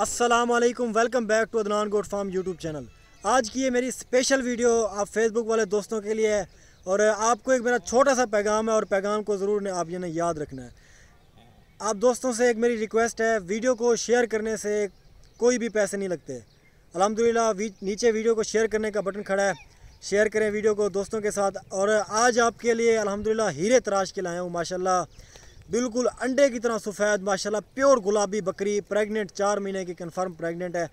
अस्सलामुअलैकुम, welcome back to Adnan goat farm YouTube channel. आज की ये मेरी स्पेशल वीडियो आप फेसबुक वाले दोस्तों के लिए है और आपको एक मेरा छोटा सा पैगाम है और पैगाम को ज़रूर आप ये याद रखना है। आप दोस्तों से एक मेरी रिक्वेस्ट है, वीडियो को शेयर करने से कोई भी पैसे नहीं लगते। अल्हम्दुलिल्लाह नीचे वीडियो को शेयर करने का बटन खड़ा है, शेयर करें वीडियो को दोस्तों के साथ। और आज आपके लिए अल्हम्दुलिल्लाह हीरे तराश के लाया हूँ माशाल्लाह, बिल्कुल अंडे की तरह सफ़ेद माशाल्लाह प्योर गुलाबी बकरी, प्रेग्नेंट 4 महीने की कंफर्म प्रेग्नेंट है,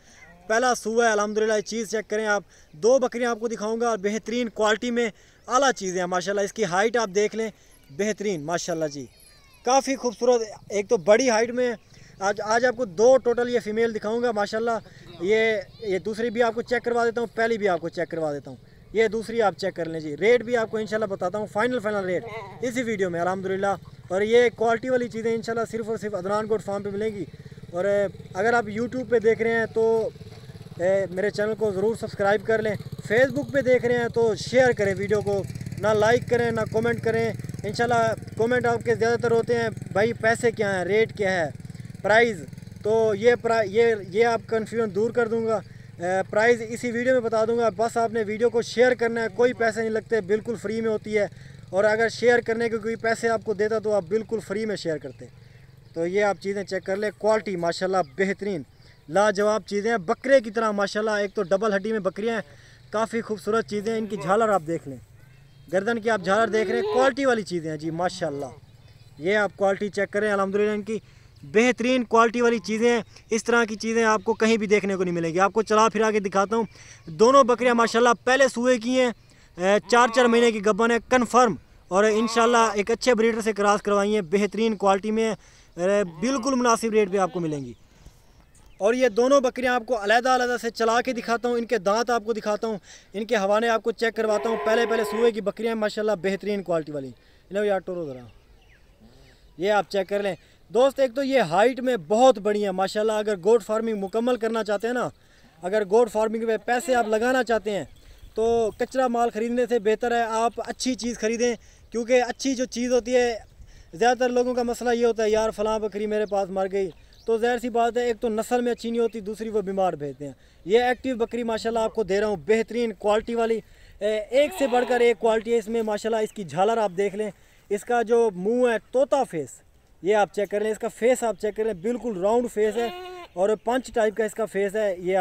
पहला सूआ है अल्हम्दुलिल्लाह। चीज़ चेक करें आप, 2 बकरियां आपको दिखाऊंगा और बेहतरीन क्वालिटी में आला चीज़ें हैं माशाल्लाह। इसकी हाइट आप देख लें, बेहतरीन माशाल्लाह जी, काफ़ी खूबसूरत। एक तो बड़ी हाइट में आज आपको 2 टोटल ये फ़ीमेल दिखाऊँगा माशाल्लाह। ये दूसरी भी आपको चेक करवा देता हूँ, पहली भी आपको चेक करवा देता हूँ। ये दूसरी आप चेक कर लें जी। रेट भी आपको इंशाल्लाह बताता हूँ, फाइनल रेट इसी वीडियो में अल्हम्दुलिल्लाह। और ये क्वालिटी वाली चीज़ें इंशाल्लाह सिर्फ़ और सिर्फ अदनान गोट फार्म पे मिलेंगी। और अगर आप यूट्यूब पे देख रहे हैं तो मेरे चैनल को ज़रूर सब्सक्राइब कर लें। फेसबुक पे देख रहे हैं तो शेयर करें वीडियो को, ना लाइक करें ना कमेंट करें। इंशाल्लाह कमेंट आपके ज़्यादातर होते हैं भाई पैसे क्या हैं, रेट क्या है, प्राइस। तो ये आप कन्फ्यूजन दूर कर दूँगा, प्राइस इसी वीडियो में बता दूंगा। बस आपने वीडियो को शेयर करना है, कोई पैसे नहीं लगते, बिल्कुल फ्री में होती है। और अगर शेयर करने के कोई पैसे आपको देता तो आप बिल्कुल फ्री में शेयर करते। तो ये आप चीज़ें चेक कर ले, क्वालिटी माशाल्लाह बेहतरीन लाजवाब चीज़ें हैं, बकरे की तरह माशाल्लाह। एक तो डबल हड्डी में बकरियां हैं, काफ़ी खूबसूरत चीज़ें हैं। इनकी झालर आप देख लें, गर्दन की आप झालर देख रहे हैं, क्वालिटी वाली चीज़ें हैं जी माशाल्लाह। ये आप क्वालिटी चेक करें अल्हम्दुलिल्लाह, इनकी बेहतरीन क्वालिटी वाली चीज़ें हैं। इस तरह की चीज़ें आपको कहीं भी देखने को नहीं मिलेगी। आपको चला फिरा के दिखाता हूँ। दोनों बकरियां माशाल्लाह पहले सूए की हैं, 4 महीने की गब्बन है कन्फर्म। और इंशाल्लाह एक अच्छे ब्रीडर से क्रॉस करवाई हैं, बेहतरीन क्वालिटी में, बिल्कुल मुनासिब रेट पे आपको मिलेंगी। और ये दोनों बकरियां आपको अलग-अलग से चला के दिखाता हूँ, इनके दांत आपको दिखाता हूँ, इनके हवाने आपको चेक करवाता हूँ। पहले सूए की बकरियाँ माशाल्लाह बेहतरीन क्वालिटी वाली। लो यार टोरो ज़रा, ये आप चेक कर लें दोस्त। एक तो ये हाइट में बहुत बड़ी है माशाल्लाह। अगर गोट फार्मिंग मुकम्मल करना चाहते हैं ना, अगर गोट फार्मिंग पे पैसे आप लगाना चाहते हैं तो कचरा माल ख़रीदने से बेहतर है आप अच्छी चीज़ ख़रीदें। क्योंकि अच्छी जो चीज़ होती है, ज़्यादातर लोगों का मसला ये होता है यार फ़लाँ बकरी मेरे पास मर गई, तो ज़ाहिर सी बात है एक तो नस्ल में अच्छी नहीं होती, दूसरी वो बीमार भेजते हैं। ये एक्टिव बकरी माशाल्लाह आपको दे रहा हूँ, बेहतरीन क्वालिटी वाली, एक से बढ़कर एक क्वालिटी है इसमें माशाल्लाह। इसकी झालर आप देख लें, इसका जो मुँह है तोता फेस, ये आप चेक कर लें। इसका फेस आप चेक कर लें, बिल्कुल राउंड फेस है और पंच टाइप का इसका फेस है। ये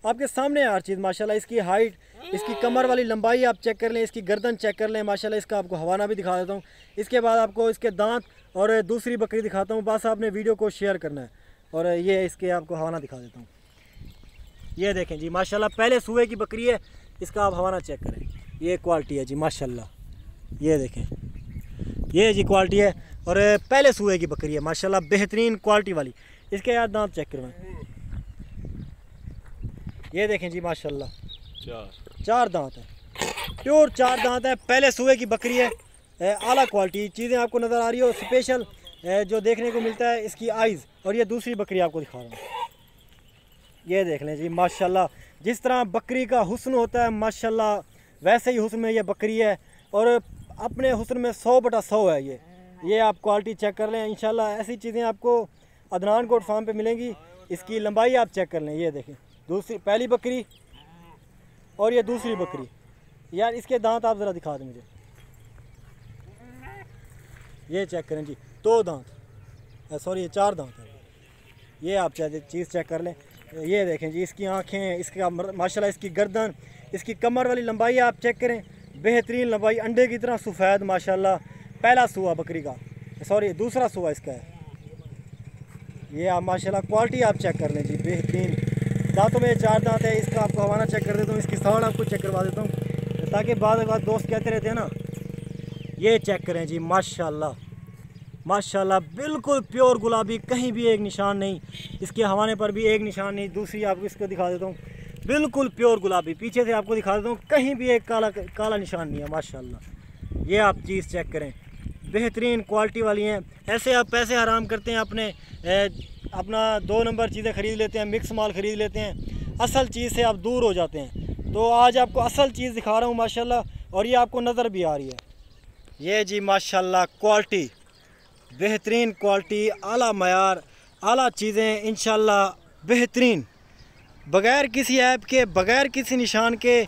आपके सामने हर चीज़ माशाल्लाह। इसकी हाइट, इसकी कमर वाली लंबाई आप चेक कर लें, इसकी गर्दन चेक कर लें माशाल्लाह। इसका आपको हवाना भी दिखा देता हूँ। इसके बाद आपको इसके दांत और दूसरी बकरी दिखाता हूँ। बस आपने वीडियो को शेयर करना है। और ये इसके आपको हवाना दिखा देता हूँ। ये देखें जी माशाल्लाह, पहले सूए की बकरी है, इसका आप हवाना चेक करें। ये क्वालिटी है जी माशाल्लाह, ये देखें, ये जी क्वालिटी है। और पहले सूए की बकरी है माशाल्लाह, बेहतरीन क्वालिटी वाली। इसके यार दांत चेक करवाएं, ये देखें जी माशाल्लाह, 4 दांत है, प्योर 4 दांत है, पहले सूए की बकरी है, आला क्वालिटी चीज़ें आपको नज़र आ रही हो। स्पेशल जो देखने को मिलता है इसकी आइज़। और ये दूसरी बकरी आपको दिखा रहा हूँ, ये देख लें जी माशाल्लाह। जिस तरह बकरी का हुस्न होता है माशाल्लाह, वैसे ही हुस्न में ये बकरी है और अपने हुस्न में 100/100 है। ये आप क्वालिटी चेक कर लें इंशाल्लाह। ऐसी चीज़ें आपको अदनान गोट फार्म पे मिलेंगी। इसकी लंबाई आप चेक कर लें, ये देखें, पहली बकरी और ये दूसरी बकरी। यार इसके दांत आप ज़रा दिखा दें मुझे, ये चेक करें जी, 2 दांत, सॉरी ये 4 दांत है। ये आप चीज़ चेक कर लें, ये देखें जी, इसकी आँखें, इसका माशाल्लाह, इसकी गर्दन, इसकी कमर वाली लंबाई आप चेक करें, बेहतरीन लंबाई, अंडे की तरह सफ़ेद माशाल्लाह। पहला सूआ बकरी का, सॉरी दूसरा सूआ इसका है। ये आप माशाल्लाह क्वालिटी आप चेक कर लें जी, बेहतरीन। दांतों में 4 दांत है। इसका आपको हवाना चेक कर देता हूँ, इसकी साउंड आपको चेक करवा देता हूँ, ताकि बाद दोस्त कहते रहते हैं ना। ये चेक करें जी माशाल्लाह माशाल्लाह, बिल्कुल प्योर गुलाबी, कहीं भी एक निशान नहीं, इसके हवाने पर भी एक निशान नहीं। दूसरी आपको इसको दिखा देता हूँ, बिल्कुल प्योर गुलाबी, पीछे से आपको दिखा देता हूँ, कहीं भी एक काला निशान नहीं है माशाल्लाह। ये आप चीज़ चेक करें, बेहतरीन क्वालिटी वाली हैं। ऐसे आप पैसे हराम करते हैं, अपना 2 नंबर चीज़ें ख़रीद लेते हैं, मिक्स माल ख़रीद लेते हैं, असल चीज़ से आप दूर हो जाते हैं। तो आज आपको असल चीज़ दिखा रहा हूँ माशाल्लाह, और ये आपको नज़र भी आ रही है। ये जी माशाल्लाह क्वालिटी, बेहतरीन क्वालिटी, आला मयार, आला चीज़ें इंशाल्लाह बेहतरीन, बग़ैर किसी ऐप के, बग़ैर किसी निशान के,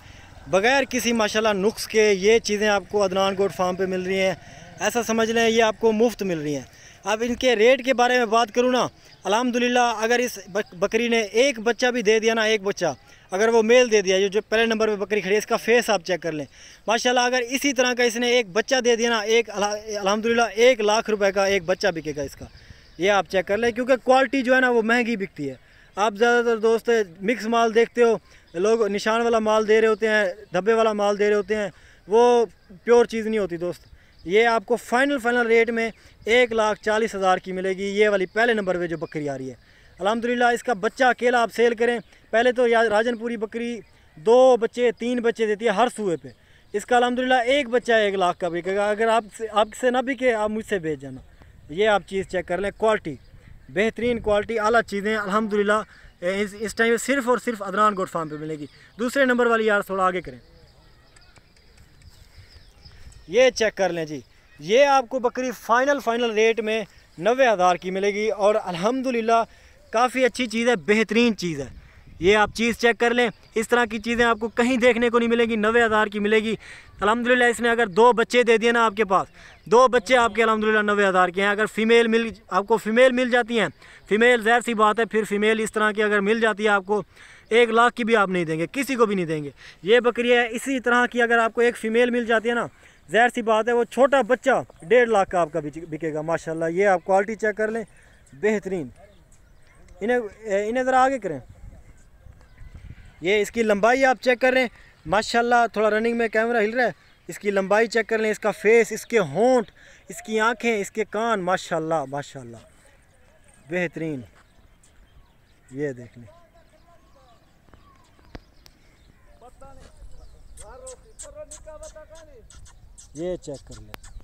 बग़ैर किसी माशाल्लाह नुक्स के ये चीज़ें आपको अदनान गोट फार्म पे मिल रही हैं। ऐसा समझ लें ये आपको मुफ्त मिल रही हैं। अब इनके रेट के बारे में बात करूँ ना, अल्हम्दुलिल्लाह अगर इस बकरी ने एक बच्चा भी दे दिया ना, एक बच्चा अगर वो मेल दे दिया, जो पहले नंबर पे बकरी खड़ी है, इसका फेस आप चेक कर लें माशाल्लाह, अगर इसी तरह का इसने एक बच्चा दे दिया ना, एक अल्हम्दुलिल्लाह 1 लाख रुपए का एक बच्चा बिकेगा इसका। ये आप चेक कर लें, क्योंकि क्वालिटी जो है ना वो महंगी बिकती है। आप ज़्यादातर दोस्त मिक्स माल देखते हो, लोग निशान वाला माल दे रहे होते हैं, धब्बे वाला माल दे रहे होते हैं, वो प्योर चीज़ नहीं होती दोस्त। ये आपको फाइनल रेट में 1,40,000 की मिलेगी, ये वाली पहले नंबर पे जो बकरी आ रही है। अल्हम्दुलिल्लाह इसका बच्चा अकेला आप सेल करें, पहले तो राजनपुरी बकरी 2 बच्चे 3 बच्चे देती है हर सूए पे। इसका अल्हम्दुलिल्लाह एक बच्चा 1 लाख का बिकेगा। अगर आपसे ना बिके, आप मुझसे भेज जाना। ये आप चीज़ चेक कर लें, क्वालिटी बेहतरीन, क्वालिटी आला चीज़ें अल्हम्दुलिल्लाह इस टाइम सिर्फ़ और सिर्फ अदनान गोट फार्म पे मिलेगी। दूसरे नंबर वाली यार थोड़ा आगे करें, ये चेक कर लें जी, ये आपको बकरी फाइनल रेट में 90,000 की मिलेगी और अल्हम्दुलिल्लाह काफ़ी अच्छी चीज़ है, बेहतरीन चीज़ है। ये आप चीज़ चेक कर लें, इस तरह की चीज़ें आपको कहीं देखने को नहीं मिलेगी, 90,000 की मिलेगी। अल्हम्दुलिल्लाह इसने अगर 2 बच्चे दे दिए ना, आपके पास 2 बच्चे आपके अल्हम्दुलिल्लाह 90,000 के हैं। अगर आपको फ़ीमेल मिल जाती हैं, फ़ीमेल ज़ाहिर सी बात है, फिर फ़ीमेल इस तरह की अगर मिल जाती है आपको 1 लाख की भी आप नहीं देंगे, किसी को भी नहीं देंगे। ये बकरी है इसी तरह की, अगर आपको एक फ़ीमेल मिल जाती है ना, ज़ाहिर सी बात है वो छोटा बच्चा 1.5 लाख का आपका बिकेगा माशाल्लाह। ये आप क्वालिटी चेक कर लें, बेहतरीन। इन्हें ज़रा आगे करें, ये इसकी लंबाई आप चेक कर लें माशाल्लाह। थोड़ा रनिंग में कैमरा हिल रहा है, इसकी लंबाई चेक कर लें, इसका फेस, इसके होंठ, इसकी आँखें, इसके कान, माशाल्लाह माशाल्लाह बेहतरीन। ये देख लें, ये चेक कर लें।